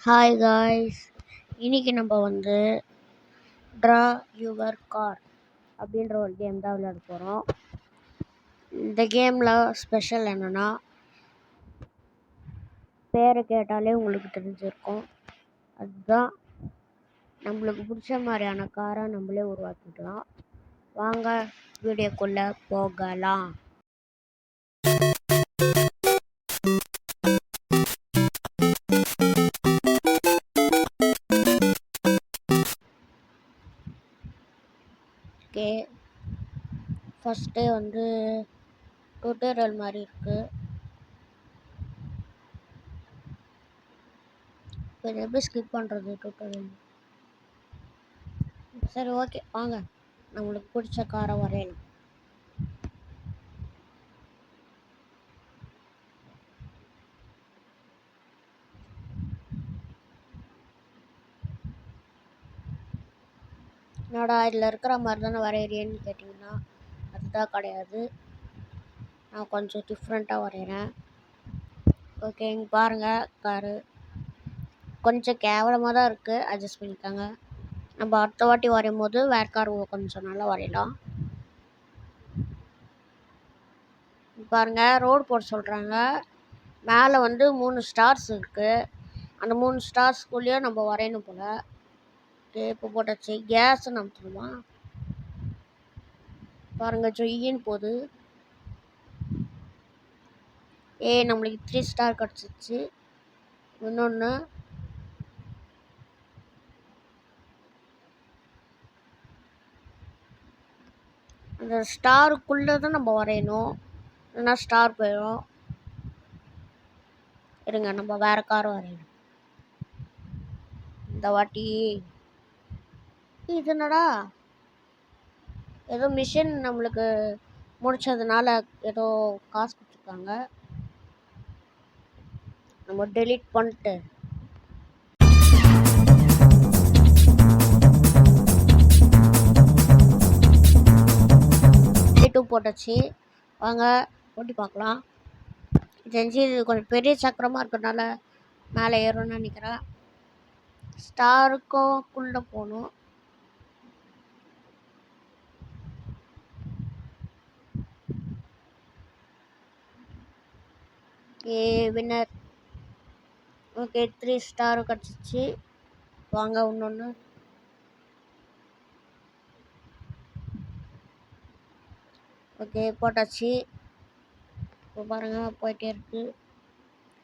Hi guys, இன்னைக்கு நம்ம draw your car அப்படின்ற ஒரு கேம் தான் விளையாட போகிறோம். இந்த கேமில் ஸ்பெஷல் என்னென்னா, பேரை கேட்டாலே உங்களுக்கு தெரிஞ்சிருக்கும். அதுதான் நம்மளுக்கு பிடிச்ச மாதிரியான காரை நம்மளே உருவாக்கிக்கலாம். வாங்க வீடியோக்குள்ளே போகலாம். ஓகே, ஃபஸ்ட்டே டுட்டோரியல் மாதிரி இருக்குது. இப்போ இதை எப்படி ஸ்கிப் பண்ணுறது டுட்டோரியல்? சரி, ஓகே, வாங்க நம்மளுக்கு பிடிச்ச காரை வரையலாம். என்னடா இதில் இருக்கிற மாதிரி தானே வரைகிறேன்னு கேட்டிங்கன்னா, அதுதான் கிடையாது. நான் கொஞ்சம் டிஃப்ரெண்ட்டாக வரைகிறேன். ஓகே, இங்கே பாருங்கள், காரு கொஞ்சம் கேவலமாக தான் இருக்குது, அட்ஜஸ்ட் பண்ணிக்காங்க. நம்ம அடுத்த வாட்டி வரையும் போது வேறு கார் கொஞ்சம் நல்லா வரையலாம். பாருங்கள், ரோடு போட சொல்கிறாங்க. மேலே 3 ஸ்டார்ஸ் இருக்குது. அந்த 3 ஸ்டார்ஸ்குள்ளேயே நம்ம வரையணும் போல். ஓகே, இப்போ போட்டாச்சு. கேஸ் நம்புமா பாருங்கள், ஜொய்யின்னு போகுது. நம்மளுக்கு 3 ஸ்டார் கிடச்சிச்சு. இன்னொன்று அந்த ஸ்டாருக்குள்ளே தான் நம்ம வரையணும், இல்லைன்னா ஸ்டார் போயிடும். இருங்க, நம்ம வேறு கார் வரையணும் இந்த வாட்டி. இது என்னடா, ஏதோ மிஷின் நம்மளுக்கு முடிச்சதுனால ஏதோ காசு கொடுத்துருக்காங்க. நம்ம டெலீட் பண்ணிட்டு போட்டாச்சு. வாங்க ஓட்டி பார்க்கலாம். தெரிஞ்சு இது கொஞ்சம் பெரிய சக்கரமாக இருக்கிறதுனால மேலே ஏறும்னு நினைக்கிறேன். ஸ்டாருக்குள்ளே போகணும். வின்னர். ஓகே, 3 ஸ்டார் கிடச்சிச்சு. வாங்க இன்னொன்று. ஓகே, போட்டாச்சு. இப்போ பாருங்க, போயிட்டே இருக்கு.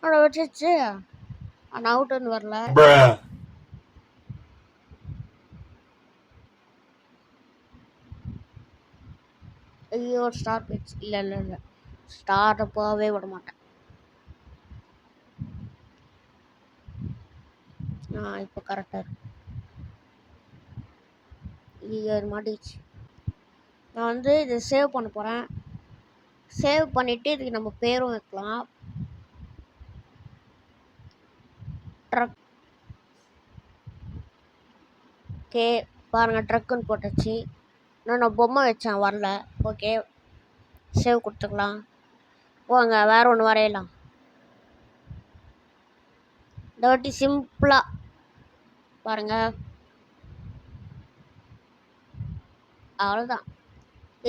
ஆனால் வச்சிச்சு, ஆனால் அவுட்டுன்னு வரல. ஐயோ, ஸ்டார் போயிடுச்சு. இல்லை இல்லை இல்லை, ஸ்டாரை போகவே விட மாட்டேன். இப்போ கரெக்டாக இருக்கு. ஐயோ, இது மாட்டிச்சு. நான் இதை சேவ் பண்ண போகிறேன். சேவ் பண்ணிவிட்டு இதுக்கு நம்ம பேரும் வைக்கலாம். ட்ரக். ஓகே, பாருங்கள், ட்ரக்குன்னு போட்டாச்சு. நான் பொம்மை வச்சேன், வரல. ஓகே, சேவ் கொடுத்துக்கலாம். போங்க, வேறு ஒன்று வரையலாம். இந்த வாட்டி சிம்பிளாக பாருங்கள். அவ்வளோதான்,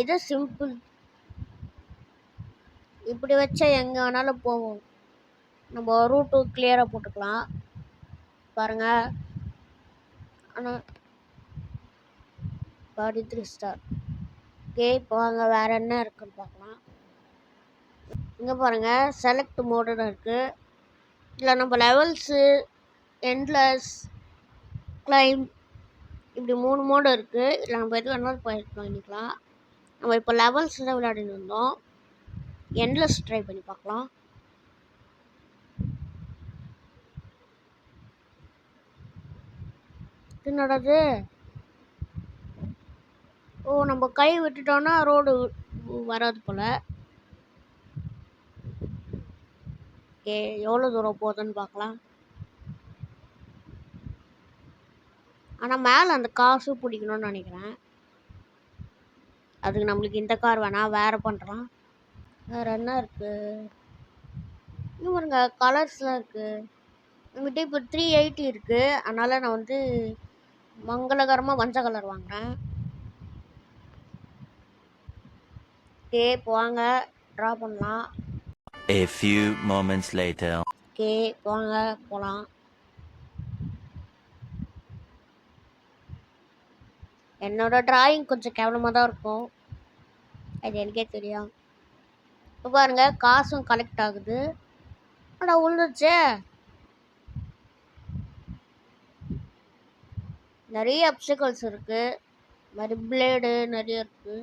இது சிம்பிள். இப்படி வச்சா எங்கே வேணாலும் போவோம். நம்ம ரூட்டு கிளியராக போட்டுக்கலாம். பாருங்கள், ஆனால் 43 ஸ்டார். ஓகே, இப்போ வாங்க வேறு என்ன இருக்குன்னு பார்க்கலாம். இங்கே பாருங்கள், செலக்ட் மோடுன்னு இருக்குது. இதில் நம்ம லெவல்ஸு, எண்ட்லெஸ், கிளைம், இப்படி 3 மோடு இருக்குது. இதில் நம்ம எது வேணாலும் பண்ணிக்கலாம். நம்ம இப்போ லெவல்ஸ் தான் விளையாடிட்டு இருந்தோம். எண்ட்லெஸ் ட்ரை பண்ணி பார்க்கலாம். என்னடாது? நம்ம கை விட்டுட்டோன்னா ரோடு வராது போல். ஓகே, எவ்வளோ தூரம் போகுதுன்னு பார்க்கலாம். ஆனால் மேலே அந்த காசு பிடிக்கணும்னு நினைக்கிறேன். அதுக்கு நம்மளுக்கு இந்த கார் வேணாம், வேறு பண்ணுறோம். வேறு என்ன இருக்குது? இங்கே பாருங்க, கலர்ஸ்லாம் இருக்குது. என்கிட்ட இப்போ 380 இருக்குது. அதனால் நான் வந்து மங்களகரமாக மஞ்சள் கலர் வாங்கினேன். ஓகே இப்போ வாங்க ட்ரா பண்ணலாம். A few moments later. Okay வாங்க போகலாம். என்னோட டிராயிங் கொஞ்சம் கேவலமாக தான் இருக்கும், அது எனக்கே தெரியும். இப்போ பாருங்க காசும் கலெக்ட் ஆகுது. ஆனால் விழுந்துச்சே. நிறைய அப்டிகல்ஸ் இருக்கு, மாதிரி பிளேடு நிறைய இருக்கு.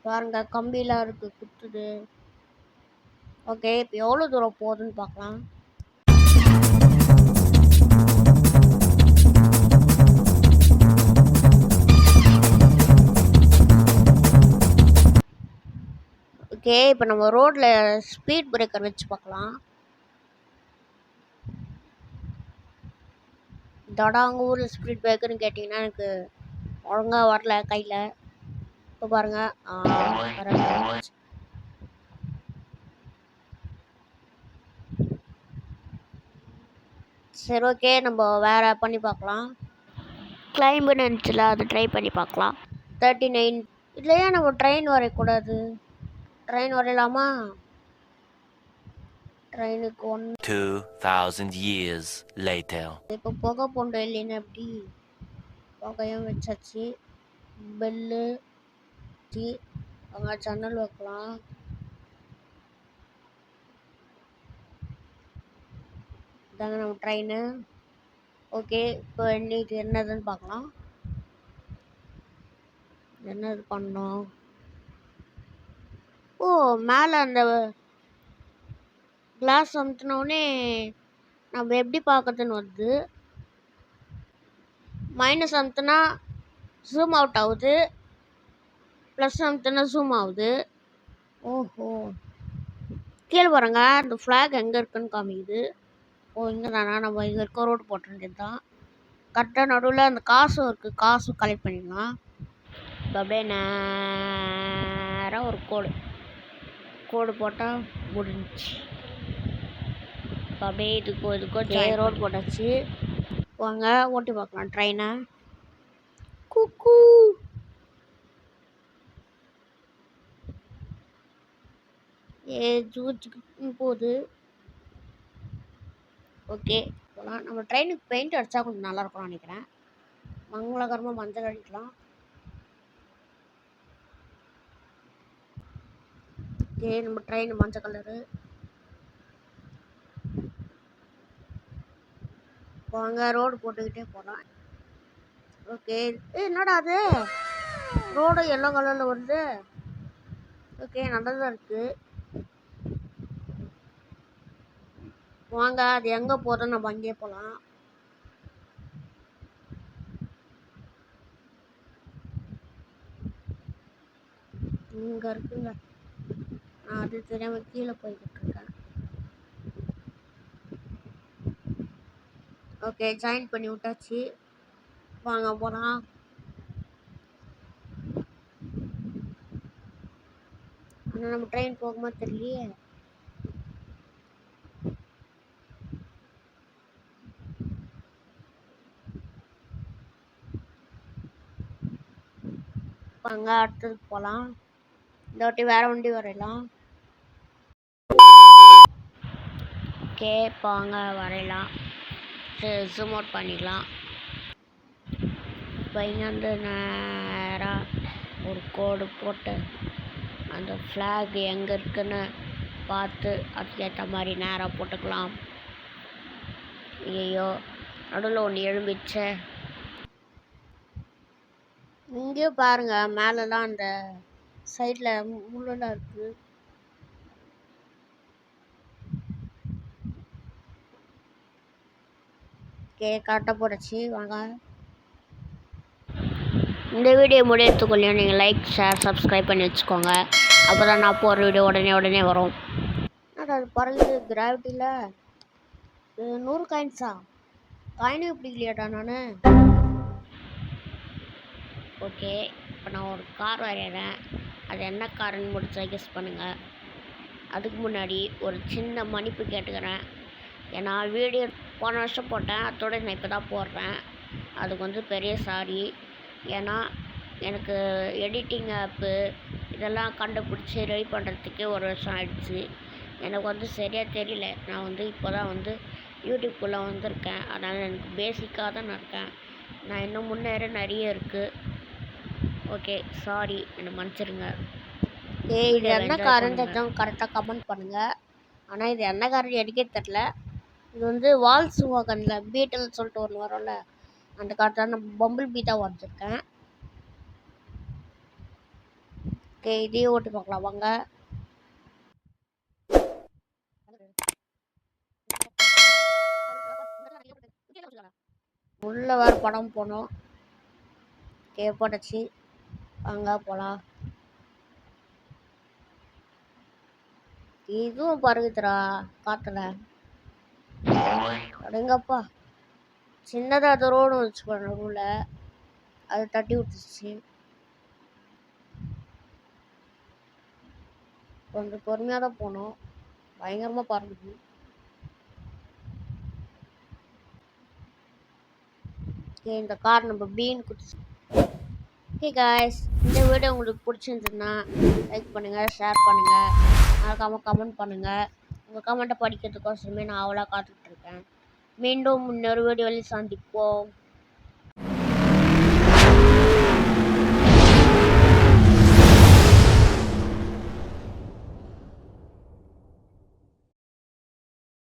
பாருங்க கம்பிலாம் இருக்கு குத்துது. ஓகே இப்போ எவ்வளோ தூரம் போகுதுன்னு பார்க்கலாம். ஓகே இப்போ நம்ம ரோட்டில் ஸ்பீட் பிரேக்கர் வச்சு பார்க்கலாம். தடாங்க ஊரில் ஸ்பீட் பிரேக்கர்னு கேட்டிங்கன்னா எனக்கு ஒழுங்காக வரல கையில். இப்போ பாருங்கள் கரெக்டாக. சரி ஓகே நம்ம வேறு பண்ணி பார்க்கலாம். கிளைம்புன்னு இருந்துச்சுல அது ட்ரை பண்ணி பார்க்கலாம். 39 இல்லையா நம்ம ட்ரெயின் வரையக்கூடாது. ட்ரெயின் வரையலாமா? ட்ரெயினுக்கு 2000 years later. இப்போ புகை போண்டோ இல்லைன்னா எப்படி? புகையும் வச்சாச்சு. பெல்லு அங்கே ஜன்னல் வைக்கலாம். இதாங்க நம்ம ட்ரெயின். ஓகே இப்போ இன்னைக்கு என்னதுன்னு பார்க்கலாம். என்னது பண்ணோம்? ஓ மேலே அந்த கிளாஸ் அமுத்தினோடனே நம்ம எப்படி பார்க்கறதுன்னு வருது. மைனஸ் அமுத்துனா ஜூம் அவுட் ஆகுது, ப்ளஸ் அமுத்துனா ஜூம் ஆகுது. ஓஹோ கீழே பாருங்க இந்த ஃப்ளாக் எங்கே இருக்குன்னு காமிக்குது. ஓ இங்கே தானா? நம்ம இங்கே இருக்க ரோடு போட்ட வேண்டியது தான். கரெக்டாக நடுவில் அந்த காசும் இருக்குது, காசும் கலெக்ட் பண்ணிடலாம். இப்போ அப்படியே நேராக ஒரு கோடு போட்டால் முடிஞ்சிச்சு. இப்போ அப்படியே இதுக்கோ ரோடு போட்டாச்சு. வாங்க ஓட்டி பார்க்கலாம் ட்ரெயினை. குக்கூ ஜூச்சுக்கு போகுது. ஓகே போகலாம். நம்ம ட்ரெயினுக்கு பெயிண்ட் அடித்தா கொஞ்சம் நல்லாயிருக்கும்னு நினைக்கிறேன். மங்களகரமாக மஞ்சள் அடிக்கலாம். ஓகே நம்ம ட்ரெயின் மஞ்சள் கலரு. வாங்க ரோடு போட்டுக்கிட்டே போகலாம். ஓகே என்னடா அது ரோடு எல்லோ கலரில் வருது. ஓகே நல்லதாக இருக்குது. வாங்க அது எங்கே போதும் நம்ம அங்கேயே போகலாம். இங்கே இருக்குங்க, நான் அது தெரியாமல் கீழே போய்கிட்டு இருக்கேன். ஓகே ஜாயின் பண்ணி விட்டாச்சு. வாங்க போகலாம். ஆனால் நம்ம ட்ரெயின் போகுமா தெரியலையே. வாங்க அடுத்ததுக்கு போகலாம். இந்த வாட்டி வேறு வண்டி வரையலாம். ஓகே வாங்க வரையலாம். ஜூம் அவுட் பண்ணிடலாம். இப்போ இங்கேருந்து நேராக ஒரு கோடு போட்டு அந்த ஃப்ளாக் எங்கே இருக்குன்னு பார்த்து அதுக்கேற்ற மாதிரி நேராக போட்டுக்கலாம். ஐயோ நடுவில் ஒன்று எழும்பிடுச்சே. இங்கேயும் பாருங்க மேலெலாம் அந்த சைடில் முள்ளெல்லாம் இருக்குது. ஓகே கரெக்டாக போடுச்சு. வாங்க இந்த வீடியோ முடியறதுக்குள்ளேயும் நீங்கள் லைக் ஷேர் சப்ஸ்கிரைப் பண்ணி வச்சுக்கோங்க. அப்போ தான் நான் போகிற வீடியோ உடனே வரும். அது பறகுது கிராவிட்டியில் 100 காயின்ஸா? காயினும் பிடிக்கலையாட்டா நான். ஓகே இப்போ நான் ஒரு கார் வரைகிறேன். அது என்ன காருன்னு முடிச்சா கெஸ் பண்ணுங்கள். அதுக்கு முன்னாடி ஒரு சின்ன மன்னிப்பு கேட்டுக்கிறேன். ஏன்னா வீடியோ போன வருஷம் போட்டேன், அதோட நான் இப்போ தான் போடுறேன். அதுக்கு வந்து பெரிய சாரி. ஏன்னா எனக்கு எடிட்டிங் ஆப்பு இதெல்லாம் கண்டுபிடிச்சி ரெடி பண்ணுறதுக்கே ஒரு வருஷம் ஆயிடுச்சு. எனக்கு வந்து சரியாக தெரியல. நான் வந்து இப்போ தான் வந்து யூடியூப்குள்ளே வந்திருக்கேன். அதனால் எனக்கு பேசிக்காக தான் நான் இருக்கேன். நான் இன்னும் முன்னேற நிறைய இருக்குது. ஓகே, சாரி, என்னை மன்னிச்சிடுங்க. இது என்ன காரணம் தெரிஞ்சவங்க கரெக்டாக கமெண்ட் பண்ணுங்கள். ஆனால் இது என்ன காரணம் எனக்கே தெரில. இது வந்து வால்ஸ் வாகனில் பீட்டல் சொல்லிட்டு ஒன்று வரும்ல, அந்த காலத்தில் நான் பம்பிள் பீ தான் வரைஞ்சிருக்கேன். ஓகே, இதையும் ஓட்டி பார்க்கலாம் வாங்க. உள்ள வேறு படம் போனோம். ஓகே, போட்டாச்சு, வாங்க போகலாம். இதுவும் பருகுதுரா காத்துல. அடேங்கப்பா, சின்னதாக அது ரோடு வச்சுக்கோ நடுவில், அது தட்டி விட்டுருச்சு. கொஞ்சம் பொறுமையாக தான் போனோம். பயங்கரமாக பறக்குது. ஓகே, இந்த கார் நம்ம பீன் குடிச்சு. ஓகே காய்ஸ், இந்த வீடியோ உங்களுக்கு பிடிச்சிருந்துச்சுன்னா லைக் பண்ணுங்கள், ஷேர் பண்ணுங்கள், மறக்காமல் கமெண்ட் பண்ணுங்கள். உங்கள் கமெண்ட்டை படிக்கிறதுக்கோசரமே நான் அவ்வளோ காத்துட்ருக்கேன். மீண்டும் இன்னொரு வீடியோவில் சந்திப்போம்.